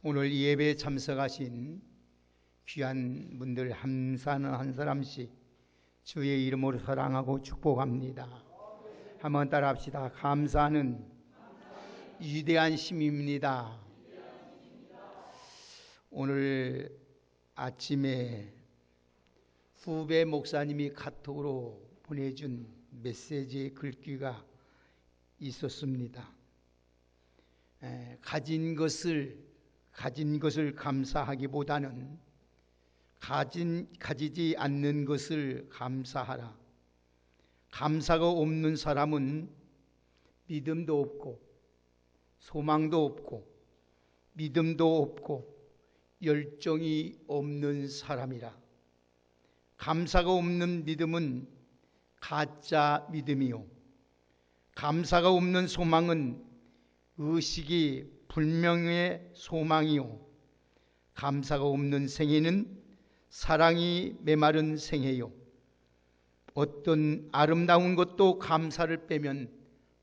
오늘 이 예배에 참석하신 귀한 분들 한 사람씩 주의 이름으로 사랑하고 축복합니다. 한번 따라합시다. 감사는 위대한 힘입니다. 오늘 아침에 후배 목사님이 카톡으로 보내준 메시지의 글귀가 있었습니다. 가진 것을 감사하기보다는 가지지 않는 것을 감사하라. 감사가 없는 사람은 믿음도 없고 소망도 없고 믿음도 없고 열정이 없는 사람이라. 감사가 없는 믿음은 가짜 믿음이요, 감사가 없는 소망은 의식이 불명의 소망이요, 감사가 없는 생애는 사랑이 메마른 생애요. 어떤 아름다운 것도 감사를 빼면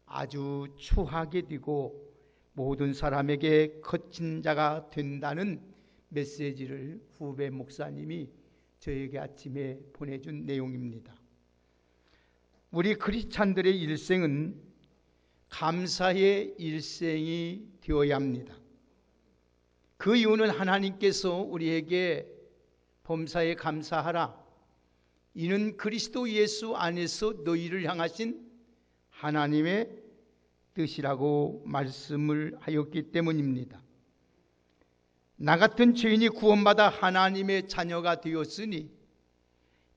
아주 추하게 되고 모든 사람에게 거친 자가 된다는 메시지를 후배 목사님이 저에게 아침에 보내준 내용입니다. 우리 크리스찬들의 일생은 감사의 일생이 되어야 합니다. 그 이유는 하나님께서 우리에게 범사에 감사하라, 이는 그리스도 예수 안에서 너희를 향하신 하나님의 뜻이라고 말씀을 하였기 때문입니다. 나 같은 죄인이 구원받아 하나님의 자녀가 되었으니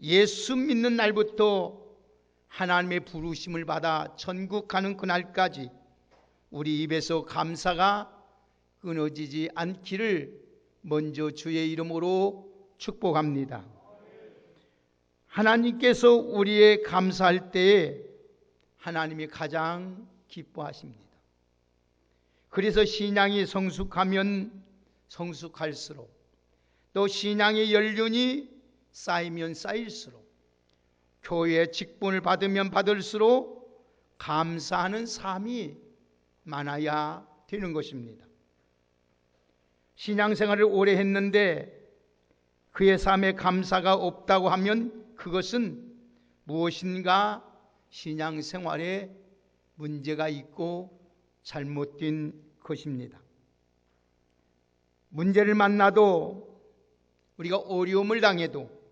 예수 믿는 날부터 하나님의 부르심을 받아 천국 가는 그날까지 우리 입에서 감사가 끊어지지 않기를 먼저 주의 이름으로 축복합니다. 하나님께서 우리의 감사할 때에 하나님이 가장 기뻐하십니다. 그래서 신앙이 성숙하면 성숙할수록, 또 신앙의 연륜이 쌓이면 쌓일수록, 교회의 직분을 받으면 받을수록 감사하는 삶이 많아야 되는 것입니다. 신앙생활을 오래 했는데 그의 삶에 감사가 없다고 하면 그것은 무엇인가 신앙생활에 문제가 있고 잘못된 것입니다. 문제를 만나도, 우리가 어려움을 당해도,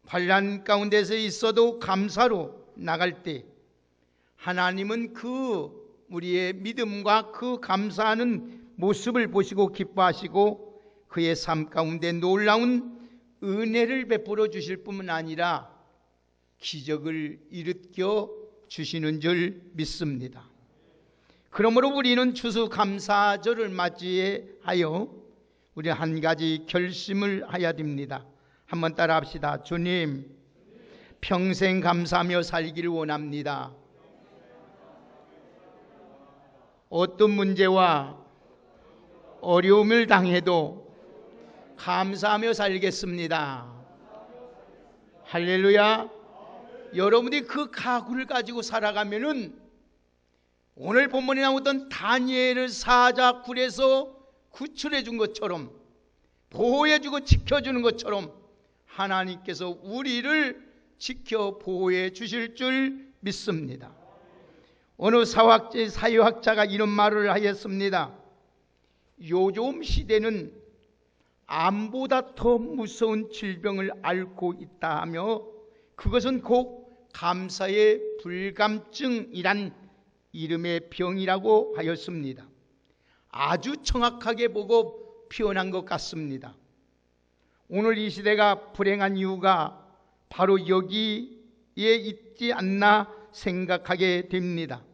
환난 가운데서 있어도 감사로 나갈 때 하나님은 우리의 믿음과 그 감사하는 모습을 보시고 기뻐하시고 그의 삶 가운데 놀라운 은혜를 베풀어 주실 뿐만 아니라 기적을 일으켜 주시는 줄 믿습니다. 그러므로 우리는 추수감사절을 맞이하여 우리 한 가지 결심을 해야 됩니다. 한번 따라 합시다. 주님, 평생 감사하며 살기를 원합니다. 어떤 문제와 어려움을 당해도 감사하며 살겠습니다. 할렐루야. 여러분이 그 각오를 가지고 살아가면은 오늘 본문에 나오던 다니엘을 사자굴에서 구출해 준 것처럼, 보호해 주고 지켜주는 것처럼 하나님께서 우리를 지켜 보호해 주실 줄 믿습니다. 어느 사회학자가 이런 말을 하였습니다. 요즘 시대는 암보다 더 무서운 질병을 앓고 있다 하며 그것은 곧 감사의 불감증이란 이름의 병이라고 하였습니다. 아주 정확하게 보고 표현한 것 같습니다. 오늘 이 시대가 불행한 이유가 바로 여기에 있지 않나 생각하게 됩니다.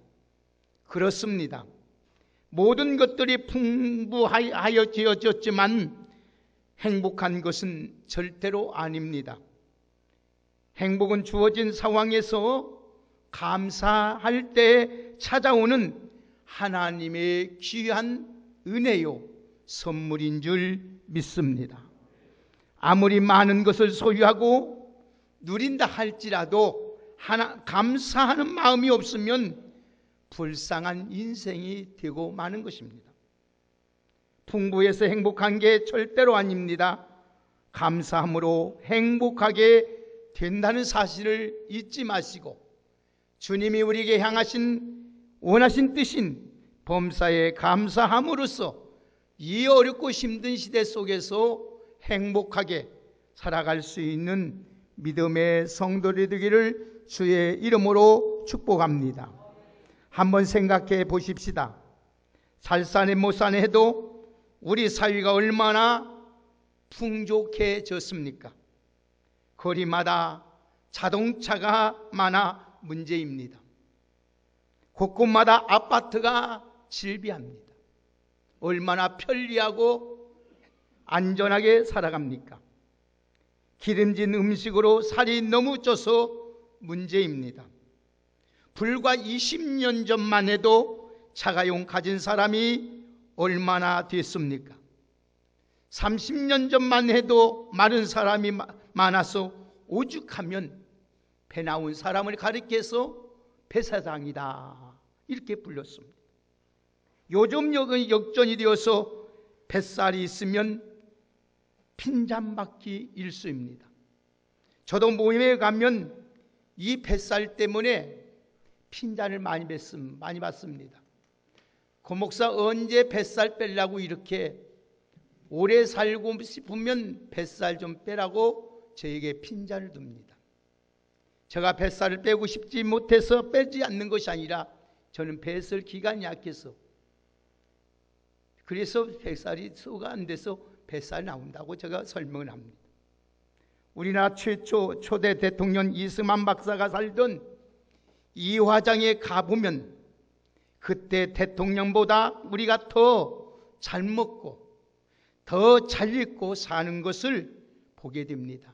그렇습니다. 모든 것들이 풍부하여 지어졌지만 행복한 것은 절대로 아닙니다. 행복은 주어진 상황에서 감사할 때 찾아오는 하나님의 귀한 은혜요, 선물인 줄 믿습니다. 아무리 많은 것을 소유하고 누린다 할지라도 감사하는 마음이 없으면 불쌍한 인생이 되고 마는 것입니다. 풍부해서 행복한 게 절대로 아닙니다. 감사함으로 행복하게 된다는 사실을 잊지 마시고 주님이 우리에게 향하신 원하신 뜻인 범사에 감사함으로써 이 어렵고 힘든 시대 속에서 행복하게 살아갈 수 있는 믿음의 성도들이 되기를 주의 이름으로 축복합니다. 한번 생각해 보십시다. 잘 사네 못 사네 해도 우리 사회가 얼마나 풍족해졌습니까? 거리마다 자동차가 많아 문제입니다. 곳곳마다 아파트가 질비합니다. 얼마나 편리하고 안전하게 살아갑니까? 기름진 음식으로 살이 너무 쪄서 문제입니다. 불과 20년 전만 해도 자가용 가진 사람이 얼마나 됐습니까? 30년 전만 해도 마른 사람이 많아서 오죽하면 배 나온 사람을 가리켜서 배사장이다 이렇게 불렀습니다. 요즘 역전이 되어서 뱃살이 있으면 핀잔받기 일쑤입니다. 저도 모임에 가면 이 뱃살 때문에 핀잔을 많이 받습니다. 고 목사 언제 뱃살 빼려고 이렇게 오래 살고 싶으면 뱃살 좀 빼라고 저에게 핀잔을 듭니다. 제가 뱃살을 빼고 싶지 못해서 빼지 않는 것이 아니라 저는 배설 기간이 약해서 그래서 뱃살이 소가 안 돼서 뱃살 나온다고 제가 설명을 합니다. 우리나라 최초 초대 대통령 이승만 박사가 살던 이화장에 가보면 그때 대통령보다 우리가 더 잘 먹고 더 잘 입고 사는 것을 보게 됩니다.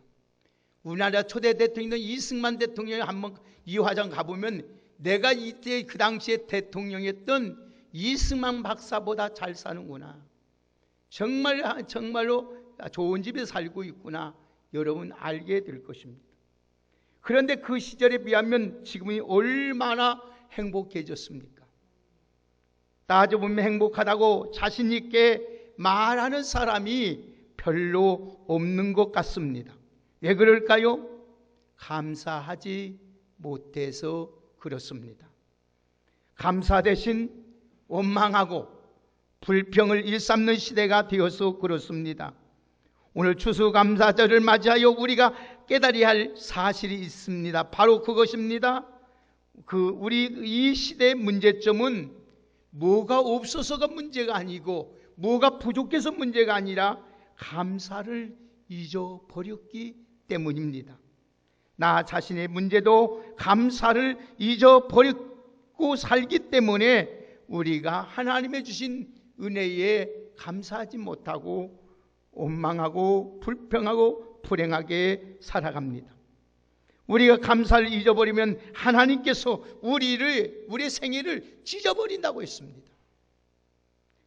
우리나라 초대 대통령 이승만 대통령이 한번 이화장 가보면 내가 이때 그 당시에 대통령이었던 이승만 박사보다 잘 사는구나. 정말로 좋은 집에 살고 있구나. 여러분 알게 될 것입니다. 그런데 그 시절에 비하면 지금이 얼마나 행복해졌습니까? 따져보면 행복하다고 자신 있게 말하는 사람이 별로 없는 것 같습니다. 왜 그럴까요? 감사하지 못해서 그렇습니다. 감사 대신 원망하고 불평을 일삼는 시대가 되어서 그렇습니다. 오늘 추수감사절을 맞이하여 우리가 깨달아야 할 사실이 있습니다. 바로 그것입니다. 우리 이 시대의 문제점은 뭐가 없어서가 문제가 아니고 뭐가 부족해서 문제가 아니라 감사를 잊어버렸기 때문입니다. 나 자신의 문제도 감사를 잊어버리고 살기 때문에 우리가 하나님의 주신 은혜에 감사하지 못하고 원망하고 불평하고 불행하게 살아갑니다. 우리가 감사를 잊어버리면 하나님께서 우리의 생애를 찢어버린다고 했습니다.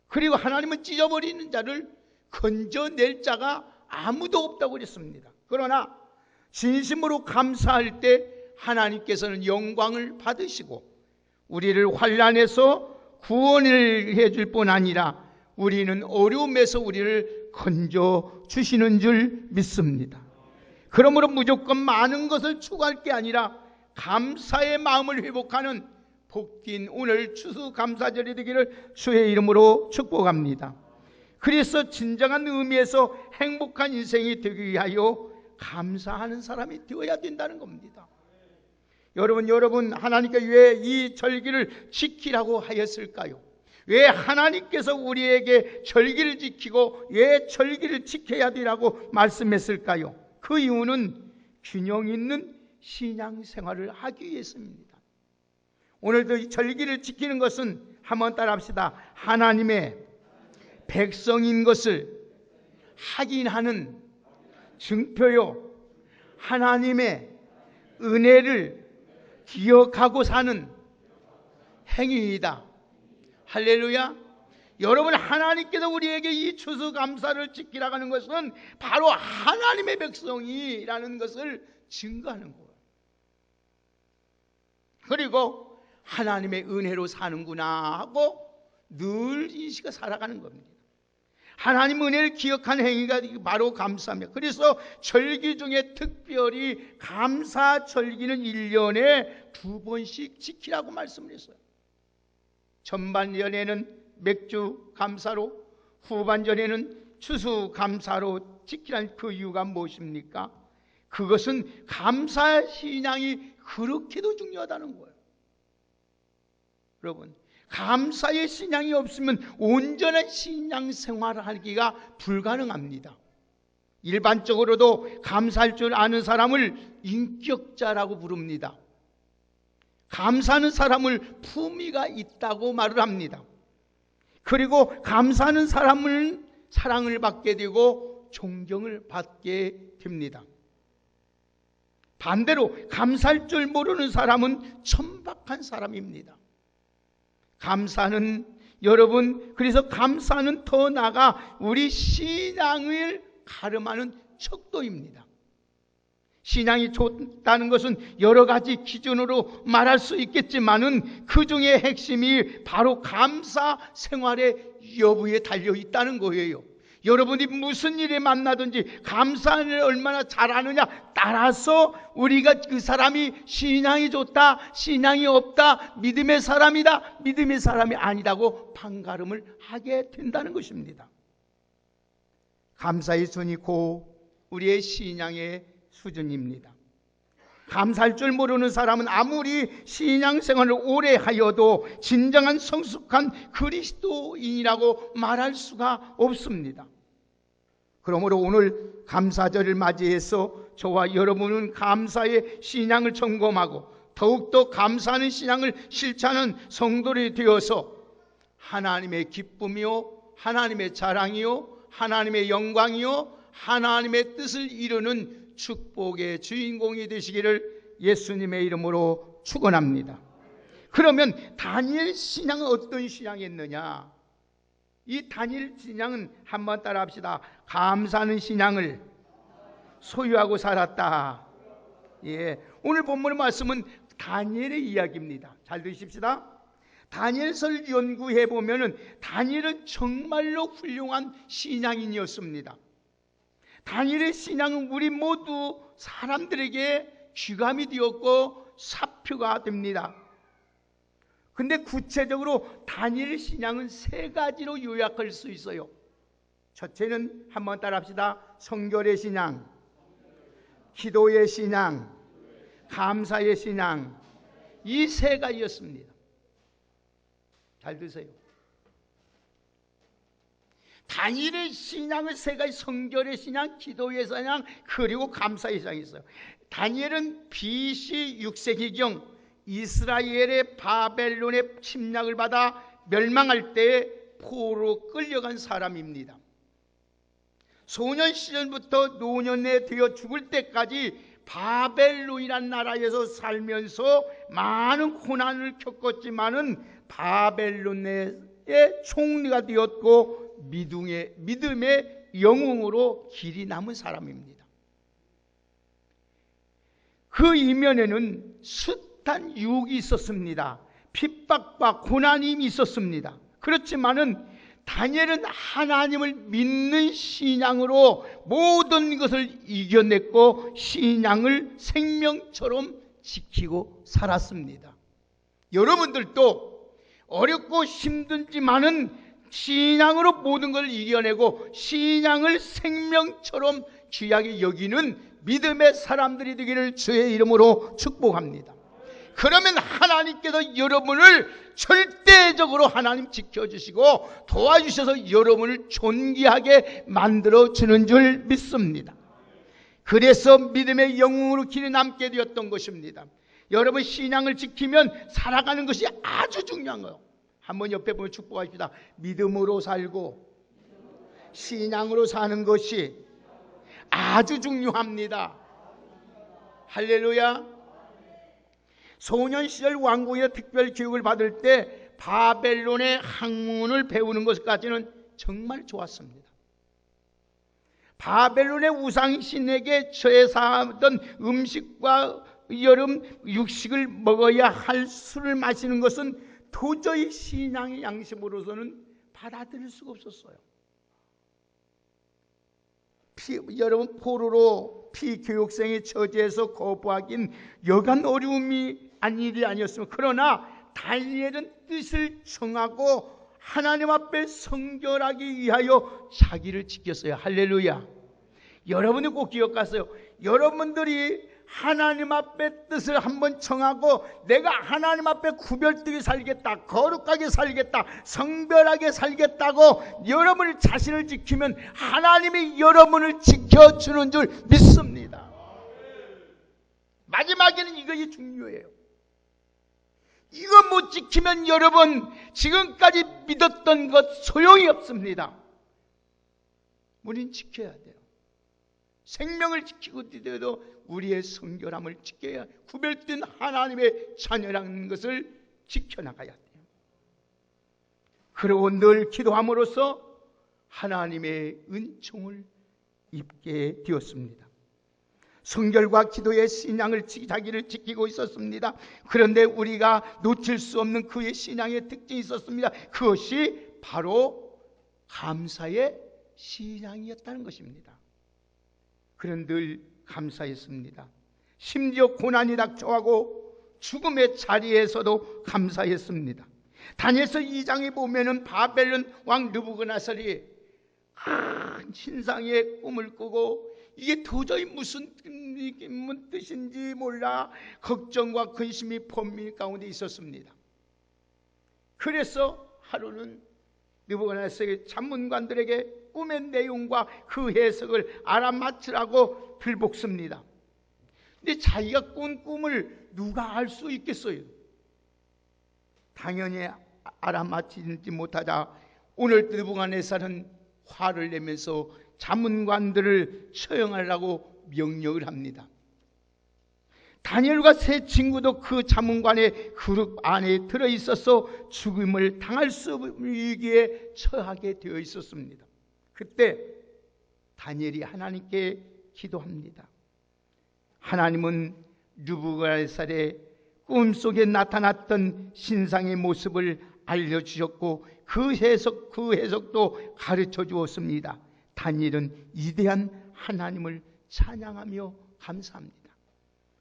그리고 하나님은 찢어버리는 자를 건져낼 자가 아무도 없다고 그랬습니다. 그러나 진심으로 감사할 때 하나님께서는 영광을 받으시고 우리를 환난에서 구원을 해줄 뿐 아니라 우리는 어려움에서 우리를 건져 주시는 줄 믿습니다. 그러므로 무조건 많은 것을 추구할 게 아니라 감사의 마음을 회복하는 복된 오늘 추수감사절이 되기를 주의 이름으로 축복합니다. 그래서 진정한 의미에서 행복한 인생이 되기 위하여 감사하는 사람이 되어야 된다는 겁니다. 여러분 하나님께 왜 이 절기를 지키라고 하였을까요? 왜 하나님께서 우리에게 절기를 지키고 왜 절기를 지켜야 되라고 말씀했을까요? 그 이유는 균형 있는 신앙생활을 하기 위해서입니다. 오늘도 이 절기를 지키는 것은 한번 따라합시다. 하나님의 백성인 것을 확인하는 증표요, 하나님의 은혜를 기억하고 사는 행위이다. 할렐루야. 여러분, 하나님께서 우리에게 이 추수감사를 지키라고 하는 것은 바로 하나님의 백성이라는 것을 증거하는 거예요. 그리고 하나님의 은혜로 사는구나 하고 늘 인식해 살아가는 겁니다. 하나님 은혜를 기억하는 행위가 바로 감사입니다. 그래서 절기 중에 특별히 감사 절기는 1년에 2번씩 지키라고 말씀을 했어요. 전반전에는 맥주 감사로, 후반전에는 추수 감사로 지키라는 그 이유가 무엇입니까? 그것은 감사 신앙이 그렇게도 중요하다는 거예요. 여러분, 감사의 신앙이 없으면 온전한 신앙 생활을 하기가 불가능합니다. 일반적으로도 감사할 줄 아는 사람을 인격자라고 부릅니다. 감사하는 사람을 품위가 있다고 말을 합니다. 그리고 감사하는 사람은 사랑을 받게 되고 존경을 받게 됩니다. 반대로 감사할 줄 모르는 사람은 천박한 사람입니다. 감사는 여러분, 그래서 감사는 더 나아가 우리 신앙을 가름하는 척도입니다. 신앙이 좋다는 것은 여러 가지 기준으로 말할 수 있겠지만은 그 중에 핵심이 바로 감사 생활의 여부에 달려 있다는 거예요. 여러분이 무슨 일에 만나든지 감사를 얼마나 잘하느냐 따라서 우리가 그 사람이 신앙이 좋다, 신앙이 없다, 믿음의 사람이다, 믿음의 사람이 아니다고 판가름을 하게 된다는 것입니다. 감사의 순이 고 우리의 신앙의 수준입니다. 감사할 줄 모르는 사람은 아무리 신앙생활을 오래 하여도 진정한 성숙한 그리스도인이라고 말할 수가 없습니다. 그러므로 오늘 감사절을 맞이해서 저와 여러분은 감사의 신앙을 점검하고 더욱더 감사하는 신앙을 실천하는 성도들이 되어서 하나님의 기쁨이요, 하나님의 자랑이요, 하나님의 영광이요, 하나님의 뜻을 이루는 축복의 주인공이 되시기를 예수님의 이름으로 축원합니다. 그러면 다니엘 신앙은 어떤 신앙이었느냐? 이 다니엘 신앙은 한번 따라 합시다. 감사하는 신앙을 소유하고 살았다. 예, 오늘 본문의 말씀은 다니엘의 이야기입니다. 잘 들으십시다. 다니엘서를 연구해 보면은 다니엘은 정말로 훌륭한 신앙인이었습니다. 다니엘의 신앙은 우리 모두 사람들에게 귀감이 되었고 사표가 됩니다. 근데 구체적으로 다니엘의 신앙은 세 가지로 요약할 수 있어요. 첫째는 한번 따라 합시다. 성결의 신앙, 기도의 신앙, 감사의 신앙. 이 세 가지였습니다. 잘 드세요. 다니엘의 신앙을 세 가지, 성결의 신앙, 기도의 신앙, 그리고 감사의 신앙이 있어요. 다니엘은 BC 6세기경 이스라엘의 바벨론의 침략을 받아 멸망할 때 포로로 끌려간 사람입니다. 소년 시절부터 노년에 되어 죽을 때까지 바벨론이라는 나라에서 살면서 많은 고난을 겪었지만은 바벨론의 총리가 되었고 믿음의 영웅으로 길이 남은 사람입니다. 그 이면에는 숱한 유혹이 있었습니다. 핍박과 고난이 있었습니다. 그렇지만은 다니엘은 하나님을 믿는 신앙으로 모든 것을 이겨냈고 신앙을 생명처럼 지키고 살았습니다. 여러분들도 어렵고 힘들지만은 신앙으로 모든 걸 이겨내고 신앙을 생명처럼 귀하게 여기는 믿음의 사람들이 되기를 주의 이름으로 축복합니다. 그러면 하나님께서 여러분을 절대적으로 하나님 지켜주시고 도와주셔서 여러분을 존귀하게 만들어주는 줄 믿습니다. 그래서 믿음의 영웅으로 길이 남게 되었던 것입니다. 여러분 신앙을 지키면 살아가는 것이 아주 중요한 거예요. 한번 옆에 보면 축복하십시다. 믿음으로 살고 신앙으로 사는 것이 아주 중요합니다. 할렐루야. 소년 시절 왕궁에서 특별 교육을 받을 때 바벨론의 학문을 배우는 것까지는 정말 좋았습니다. 바벨론의 우상신에게 제사하던 음식과 여름 육식을 먹어야 할 술을 마시는 것은 도저히 신앙의 양심으로서는 받아들일 수가 없었어요. 여러분 포로로 피교육생의 처지에서 거부하긴 여간 어려움이 일이 아니었습니다. 그러나 다니엘은 뜻을 정하고 하나님 앞에 성결하기 위하여 자기를 지켰어요. 할렐루야. 여러분이 꼭 기억하세요. 여러분들이 하나님 앞에 뜻을 한번 정하고 내가 하나님 앞에 구별되게 살겠다, 거룩하게 살겠다, 성별하게 살겠다고 여러분의 자신을 지키면 하나님이 여러분을 지켜주는 줄 믿습니다. 마지막에는 이것이 중요해요. 이거 못 지키면 여러분 지금까지 믿었던 것 소용이 없습니다. 우린 지켜야 돼요. 생명을 지키고 뛰어도 우리의 성결함을 지켜야, 구별된 하나님의 자녀라는 것을 지켜나가야 돼요. 그리고 늘 기도함으로써 하나님의 은총을 입게 되었습니다. 성결과 기도의 신앙을 자기를 지키고 있었습니다. 그런데 우리가 놓칠 수 없는 그의 신앙의 특징이 있었습니다. 그것이 바로 감사의 신앙이었다는 것입니다. 그는 늘 감사했습니다. 심지어 고난이 닥쳐하고 죽음의 자리에서도 감사했습니다. 다니엘서 2장에 보면은 바벨론 왕 느부갓네살이 큰 신상의 꿈을 꾸고 이게 도저히 무슨 뜻인지 몰라 걱정과 근심이 번민 가운데 있었습니다. 그래서 하루는 느부갓네살의 잠문관들에게 꿈의 내용과 그 해석을 알아맞히라고 들볶습니다. 근데 자기가 꾼 꿈을 누가 알 수 있겠어요? 당연히 알아맞히지 못하자 오늘 느부갓네살은 화를 내면서 잠문관들을 처형하려고 명령을 합니다. 다니엘과 세 친구도 그 잠문관의 그룹 안에 들어있어서 죽음을 당할 수 없는 위기에 처하게 되어 있었습니다. 그때 다니엘이 하나님께 기도합니다. 하나님은 느부갓네살의 꿈속에 나타났던 신상의 모습을 알려주셨고 그 해석도 가르쳐 주었습니다. 다니엘은 위대한 하나님을 찬양하며 감사합니다.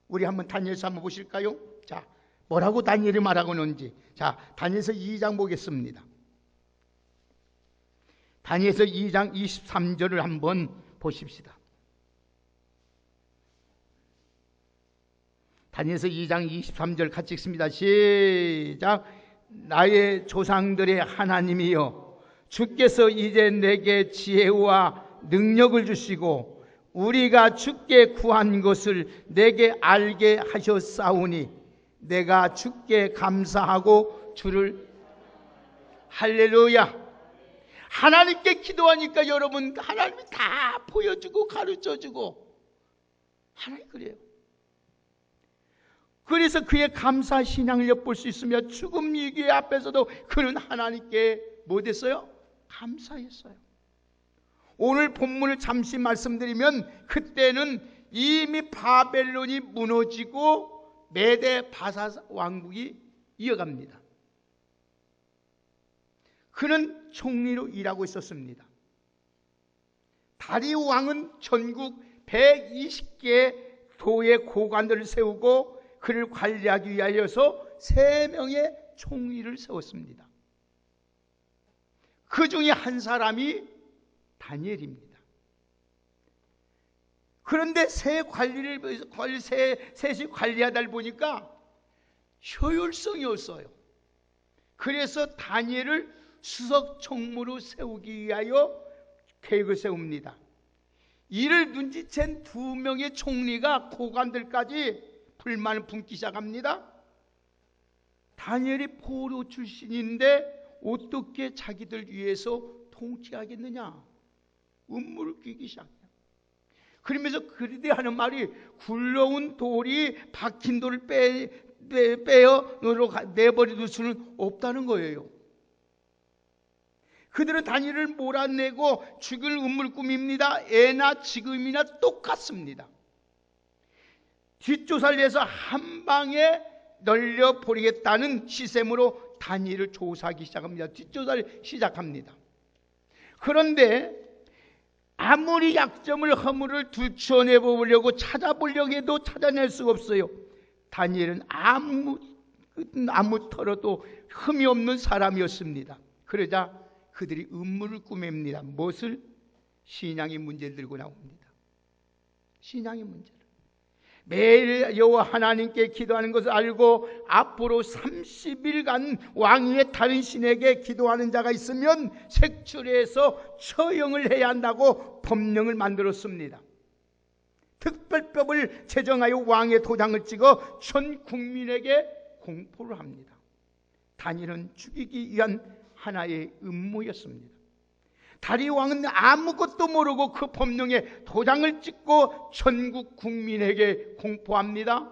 우리 한번 다니엘서 한번 보실까요? 자, 뭐라고 다니엘이 말하고 있는지. 자, 다니엘서 2장 보겠습니다. 다니엘서 2장 23절을 한번 보십시다. 다니엘서 2장 23절 같이 읽습니다. 시작. 나의 조상들의 하나님이여, 주께서 이제 내게 지혜와 능력을 주시고 우리가 주께 구한 것을 내게 알게 하셨사오니 내가 주께 감사하고 주를. 할렐루야. 하나님께 기도하니까 여러분 하나님이 다 보여주고 가르쳐주고 하나님 그래요. 그래서 그의 감사 신앙을 엿볼 수 있으며 죽음 위기 앞에서도 그는 하나님께 뭐 됐어요? 감사했어요. 오늘 본문을 잠시 말씀드리면 그때는 이미 바벨론이 무너지고 메데 바사 왕국이 이어갑니다. 그는 총리로 일하고 있었습니다. 다리우 왕은 전국 120개의 도의 고관들을 세우고 그를 관리하기 위하여서 3명의 총리를 세웠습니다. 그 중에 한 사람이 다니엘입니다. 그런데 셋이 관리하다 보니까 효율성이 없어요. 그래서 다니엘을 수석 총무로 세우기 위하여 계획을 세웁니다. 이를 눈치챈 2명의 총리가 고관들까지 불만을 품기 시작합니다. 다니엘이 포로 출신인데 어떻게 자기들 위해서 통치하겠느냐, 음모를 끼기 시작해요. 그러면서 그들이 하는 말이 굴러온 돌이 박힌 돌을 빼어 내버려둘 수는 없다는 거예요. 그들은 다니엘을 몰아내고 죽일 음모를 꾸밉니다. 예나 지금이나 똑같습니다. 뒷조사를 해서 한 방에 널려버리겠다는 시샘으로 다니엘을 조사하기 시작합니다. 뒷조사를 시작합니다. 그런데 아무리 약점을 허물을 들춰내 보려고 찾아보려고 해도 찾아낼 수가 없어요. 다니엘은 아무 털어도 흠이 없는 사람이었습니다. 그러자 그들이 음모를 꾸밉니다. 무엇을? 신앙의 문제를 들고 나옵니다. 신앙의 문제를. 매일 여호와 하나님께 기도하는 것을 알고 앞으로 30일간 왕위의 다른 신에게 기도하는 자가 있으면 색출해서 처형을 해야 한다고 법령을 만들었습니다. 특별법을 제정하여 왕의 도장을 찍어 전 국민에게 공포를 합니다. 다니엘은 죽이기 위한 하나의 음모였습니다. 다리오 왕은 아무것도 모르고 그 법령에 도장을 찍고 전국 국민에게 공포합니다.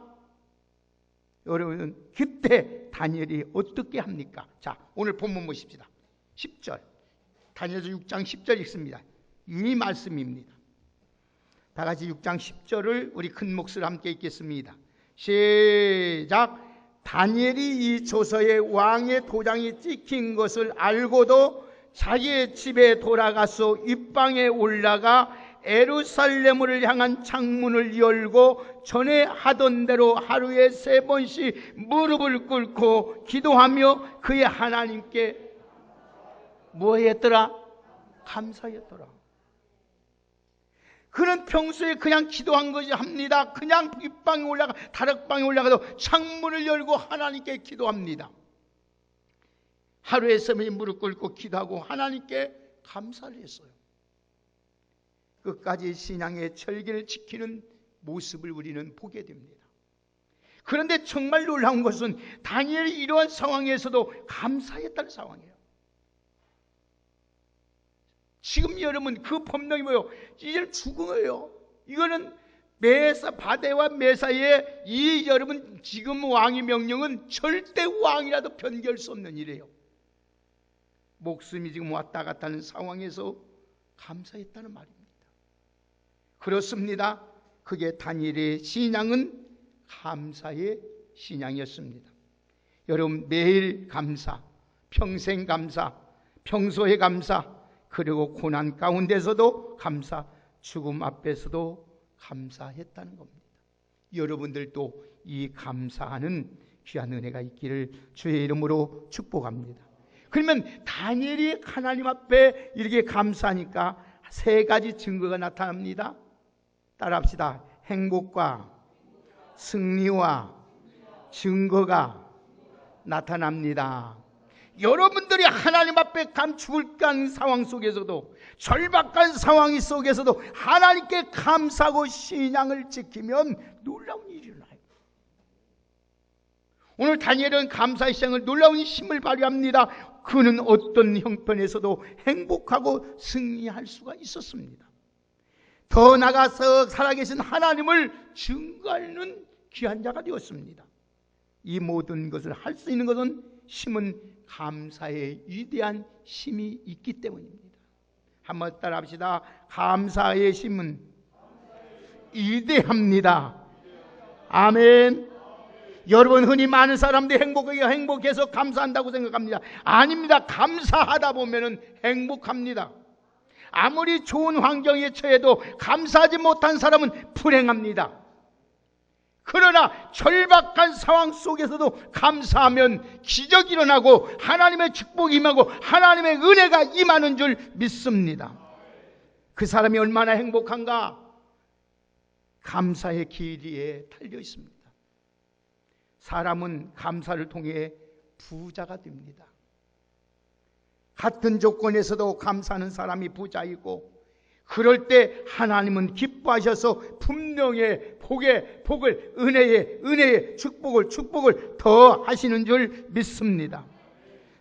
여러분, 그때 다니엘이 어떻게 합니까? 자, 오늘 본문 보십시다. 10절, 다니엘서 6장 10절 읽습니다. 이 말씀입니다. 다 같이 6장 10절을 우리 큰 몫을 함께 읽겠습니다. 시작. 다니엘이 이 조서에 왕의 도장이 찍힌 것을 알고도 자기의 집에 돌아가서 윗방에 올라가 예루살렘을 향한 창문을 열고 전에 하던 대로 하루에 3번씩 무릎을 꿇고 기도하며 그의 하나님께 뭐 했더라? 감사했더라. 그는 평소에 그냥 기도한 것이 합니다. 그냥 윗방에 올라가 다락방에 올라가서 창문을 열고 하나님께 기도합니다. 하루에 3번 무릎 꿇고 기도하고 하나님께 감사를 했어요. 끝까지 신앙의 절개를 지키는 모습을 우리는 보게 됩니다. 그런데 정말 놀라운 것은 다니엘이 이러한 상황에서도 감사했다는 상황이에요. 지금 여러분 그 법령이 뭐예요? 이제는 죽음이에요. 이거는 바데와 메사의 이 여러분 지금 왕의 명령은 절대 왕이라도 변개할 수 없는 일이에요. 목숨이 지금 왔다 갔다 하는 상황에서 감사했다는 말입니다. 그렇습니다. 그게 다니엘의 신앙은 감사의 신앙이었습니다. 여러분 매일 감사, 평생 감사, 평소에 감사, 그리고 고난 가운데서도 감사, 죽음 앞에서도 감사했다는 겁니다. 여러분들도 이 감사하는 귀한 은혜가 있기를 주의 이름으로 축복합니다. 그러면 다니엘이 하나님 앞에 이렇게 감사하니까 3가지 증거가 나타납니다. 따라합시다. 행복과 승리와 증거가 나타납니다. 여러분들이 하나님 앞에 죽을까 상황 속에서도 절박한 상황 속에서도 하나님께 감사하고 신앙을 지키면 놀라운 일이 일어나요. 오늘 다니엘은 감사의 신앙을 놀라운 힘을 발휘합니다. 그는 어떤 형편에서도 행복하고 승리할 수가 있었습니다. 더 나아가서 살아계신 하나님을 증거하는 귀한 자가 되었습니다. 이 모든 것을 할 수 있는 것은 힘은 감사의 위대한 힘이 있기 때문입니다. 한번 따라합시다. 감사의 힘은 위대합니다. 아멘. 여러분 흔히 많은 사람들이 행복해서 감사한다고 생각합니다. 아닙니다. 감사하다 보면은 행복합니다. 아무리 좋은 환경에 처해도 감사하지 못한 사람은 불행합니다. 그러나 절박한 상황 속에서도 감사하면 기적이 일어나고 하나님의 축복이 임하고 하나님의 은혜가 임하는 줄 믿습니다. 그 사람이 얼마나 행복한가? 감사의 길이에 달려 있습니다. 사람은 감사를 통해 부자가 됩니다. 같은 조건에서도 감사하는 사람이 부자이고, 그럴 때 하나님은 기뻐하셔서 분명히 복을 은혜의 축복을 더 하시는 줄 믿습니다.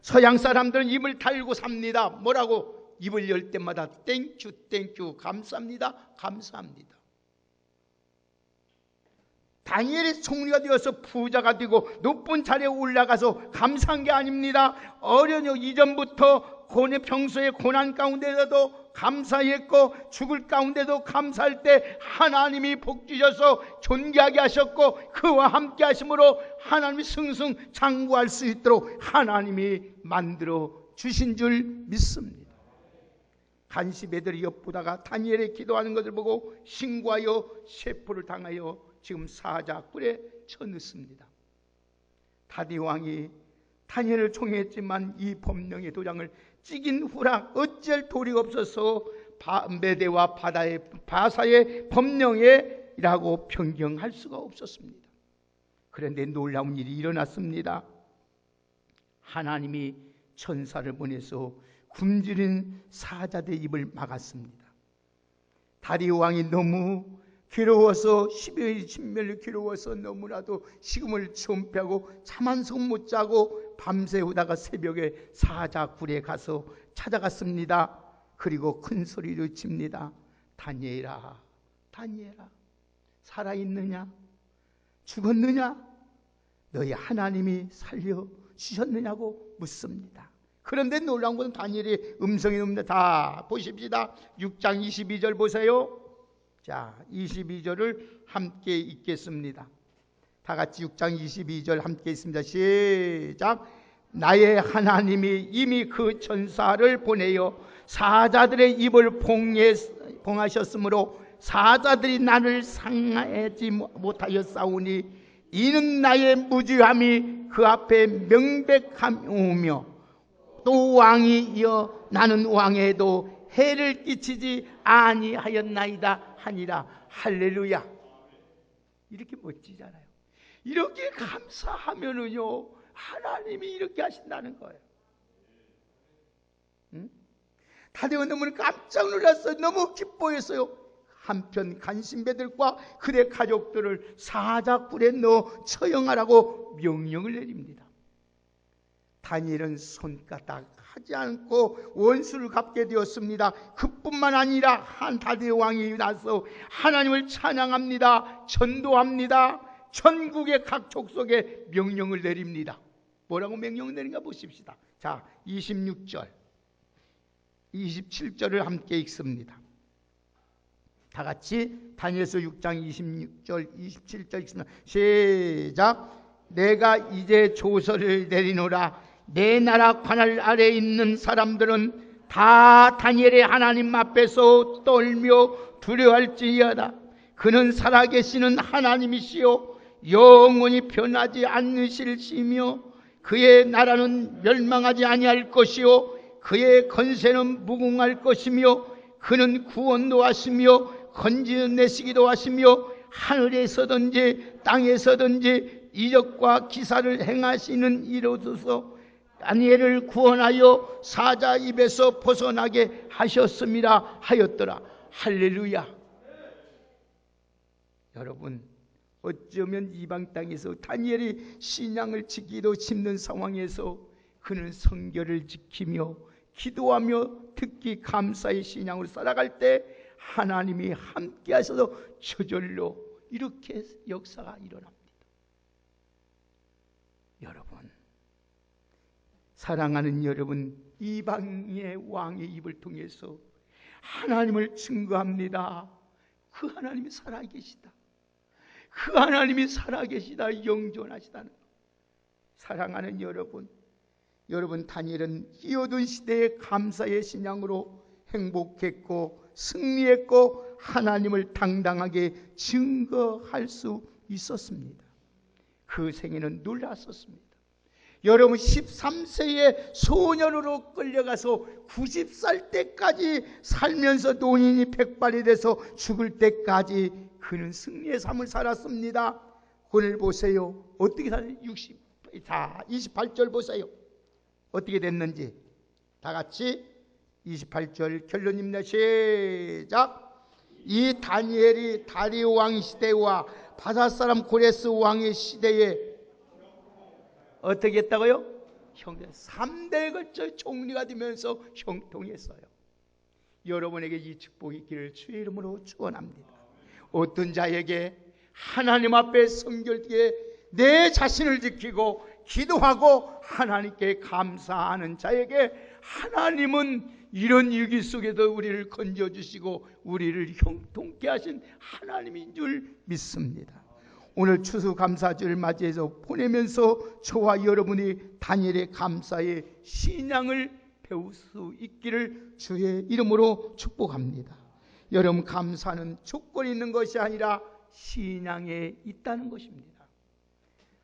서양 사람들은 입을 달고 삽니다. 뭐라고? 입을 열 때마다 땡큐 감사합니다. 다니엘이 총리가 되어서 부자가 되고 높은 자리에 올라가서 감사한 게 아닙니다. 어려운 이전부터 평소에 고난 가운데서도 감사했고 죽을 가운데도 감사할 때 하나님이 복 주셔서 존귀하게 하셨고 그와 함께 하심으로 하나님이 승승장구할 수 있도록 하나님이 만들어 주신 줄 믿습니다. 간시배들이 엿보다가 다니엘의 기도하는 것을 보고 신고하여 체포를 당하여 지금 사자굴에 쳐넣습니다. 다디 왕이 다니엘을 총애했지만 이 법령의 도장을 찍인 후라 어찌할 도리가 없어서 메대와 바사의 법령이라고 변경할 수가 없었습니다. 그런데 놀라운 일이 일어났습니다. 하나님이 천사를 보내서 굶주린 사자들의 입을 막았습니다. 다리오 왕이 너무 괴로워서 십멸로 괴로워서 너무나도 식음을 전폐하고 잠 한숨 못 자고 밤새우다가 새벽에 사자굴에 가서 찾아갔습니다. 그리고 큰 소리로 칩니다. 다니엘아, 다니엘아, 살아있느냐? 죽었느냐? 너희 하나님이 살려주셨느냐고 묻습니다. 그런데 놀라운 것은 다니엘의 음성이 옵니다. 다 보십시다. 6장 22절 보세요. 자, 22절을 함께 읽겠습니다. 다 같이 6장 22절 함께 읽습니다. 시작. 나의 하나님이 이미 그 천사를 보내어 사자들의 입을 봉하셨으므로 사자들이 나를 상하지 못하였사오니 이는 나의 무죄함이 그 앞에 명백하오며 또 왕이여 나는 왕에도 해를 끼치지 아니하였나이다 하니라. 할렐루야. 이렇게 멋지잖아요. 이렇게 감사하면은요 하나님이 이렇게 하신다는 거예요. 응? 다들 너무 깜짝 놀랐어요. 너무 기뻐했어요. 한편 간신배들과 그의 가족들을 사자굴에 넣어 처형하라고 명령을 내립니다. 다니엘은 손가락 하지 않고 원수를 갚게 되었습니다. 그뿐만 아니라 한 다대 왕이 나서 하나님을 찬양합니다. 전도합니다. 전국의 각 족속에 명령을 내립니다. 뭐라고 명령을 내린가 보십시다. 자, 26절 27절을 함께 읽습니다. 다 같이 다니엘서 6장 26절 27절 읽습니다. 시작. 내가 이제 조서를 내리노라. 내 나라 관할 아래에 있는 사람들은 다 다니엘의 하나님 앞에서 떨며 두려워할지어다. 그는 살아계시는 하나님이시요 영원히 변하지 않으실시며 그의 나라는 멸망하지 아니할 것이요 그의 건세는 무궁할 것이며 그는 구원도 하시며 건지내시기도 하시며 하늘에서든지 땅에서든지 이적과 기사를 행하시는 이로서 다니엘을 구원하여 사자 입에서 벗어나게 하셨습니다 하였더라. 할렐루야. 여러분, 어쩌면 이방 땅에서 다니엘이 신앙을 지키기도 힘든 상황에서 그는 성결을 지키며 기도하며 특히 감사의 신앙으로 살아갈 때 하나님이 함께 하셔서 저절로 이렇게 역사가 일어납니다. 여러분, 사랑하는 여러분, 이방의 왕의 입을 통해서 하나님을 증거합니다. 그 하나님이 살아계시다. 그 하나님이 살아계시다. 영존하시다는 것. 사랑하는 여러분, 여러분 다니엘은 이 어두운 시대에 감사의 신앙으로 행복했고 승리했고 하나님을 당당하게 증거할 수 있었습니다. 그 생애는 놀랐었습니다. 여러분 13세의 소년으로 끌려가서 90살 때까지 살면서 노인이 백발이 돼서 죽을 때까지 그는 승리의 삶을 살았습니다. 오늘 보세요. 어떻게 살았어요? 28절 보세요. 어떻게 됐는지 다 같이 28절 결론입니다. 시작. 이 다니엘이 다리오 왕 시대와 바사사람 고레스 왕의 시대에 어떻게 했다고요? 3대에 걸쳐 총리가 되면서 형통했어요. 여러분에게 이 축복이 있기를 주의 이름으로 축원합니다. 어떤 자에게 하나님 앞에 성결되게 내 자신을 지키고 기도하고 하나님께 감사하는 자에게 하나님은 이런 위기 속에도 우리를 건져주시고 우리를 형통케 하신 하나님인 줄 믿습니다. 오늘 추수감사절을 맞이해서 보내면서 저와 여러분이 다니엘의 감사의 신앙을 배울 수 있기를 주의 이름으로 축복합니다. 여러분, 감사는 조건이 있는 것이 아니라 신앙에 있다는 것입니다.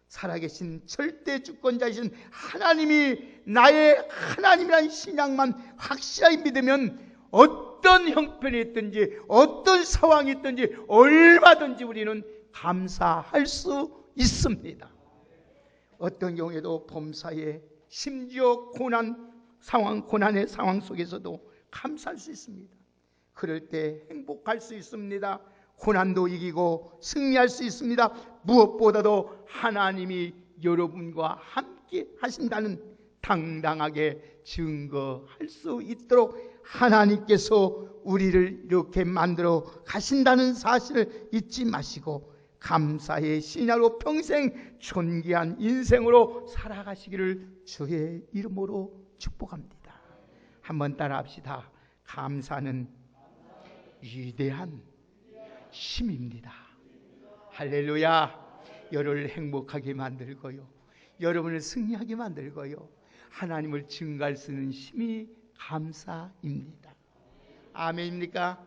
살아계신 절대 주권자이신 하나님이 나의 하나님이라는 신앙만 확실하게 믿으면 어떤 형편이 있든지 어떤 상황이 있든지 얼마든지 우리는 감사할 수 있습니다. 어떤 경우에도 범사에 심지어 고난의 상황 속에서도 감사할 수 있습니다. 그럴 때 행복할 수 있습니다. 고난도 이기고 승리할 수 있습니다. 무엇보다도 하나님이 여러분과 함께 하신다는 당당하게 증거할 수 있도록 하나님께서 우리를 이렇게 만들어 가신다는 사실을 잊지 마시고 감사의 신앙으로 평생 존귀한 인생으로 살아가시기를 주의 이름으로 축복합니다. 한번 따라합시다. 감사는 위대한 힘입니다. 할렐루야. 여러분을 행복하게 만들고요, 여러분을 승리하게 만들고요, 하나님을 증거할 수 있는 힘이 감사입니다. 아멘입니까?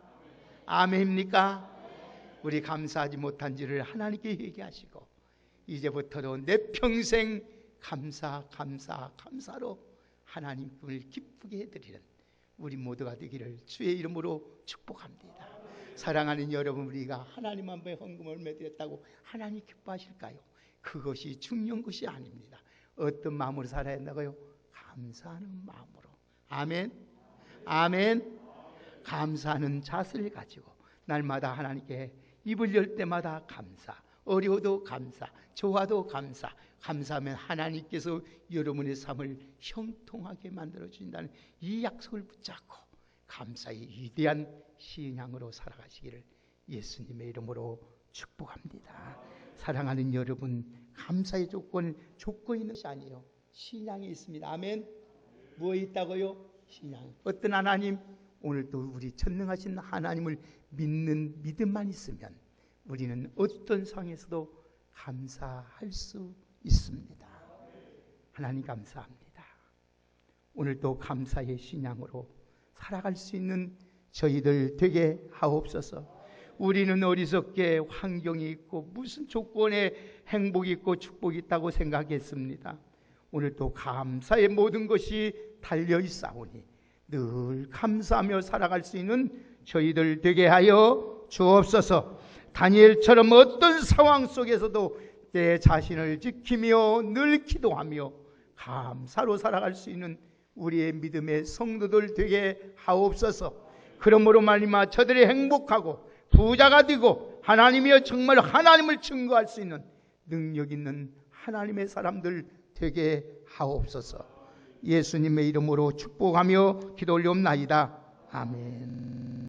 아멘입니까? 우리 감사하지 못한지를 하나님께 얘기하시고 이제부터도 내 평생 감사로 하나님을 기쁘게 해드리는 우리 모두가 되기를 주의 이름으로 축복합니다. 사랑하는 여러분, 우리가 하나님 앞에 헌금을 매드렸다고 하나님 기뻐하실까요? 그것이 중요한 것이 아닙니다. 어떤 마음으로 살아야 한다고요? 감사하는 마음으로. 아멘. 아멘. 감사하는 자세를 가지고 날마다 하나님께 입을 열 때마다 감사, 어려워도 감사, 좋아도 감사. 감사하면 하나님께서 여러분의 삶을 형통하게 만들어 주신다는 이 약속을 붙잡고 감사의 위대한 신앙으로 살아가시기를 예수님의 이름으로 축복합니다. 사랑하는 여러분, 감사의 조건이 있는 것이 아니에요. 신앙이 있습니다. 아멘. 무엇이 있다고요? 신앙. 어떤 하나님? 오늘도 우리 전능하신 하나님을 믿는 믿음만 있으면 우리는 어떤 상황에서도 감사할 수 있습니다. 하나님 감사합니다. 오늘도 감사의 신앙으로 살아갈 수 있는 저희들 되게 하옵소서. 우리는 어리석게 환경이 있고 무슨 조건에 행복이 있고 축복이 있다고 생각했습니다. 오늘도 감사의 모든 것이 달려있사오니 늘 감사하며 살아갈 수 있는 저희들 되게 하여 주옵소서. 다니엘처럼 어떤 상황 속에서도 내 자신을 지키며 늘 기도하며 감사로 살아갈 수 있는 우리의 믿음의 성도들 되게 하옵소서. 그러므로 말미암아 저들이 행복하고 부자가 되고 하나님이여 정말 하나님을 증거할 수 있는 능력 있는 하나님의 사람들 되게 하옵소서. 예수님의 이름으로 축복하며 기도 올리옵나이다. 아멘.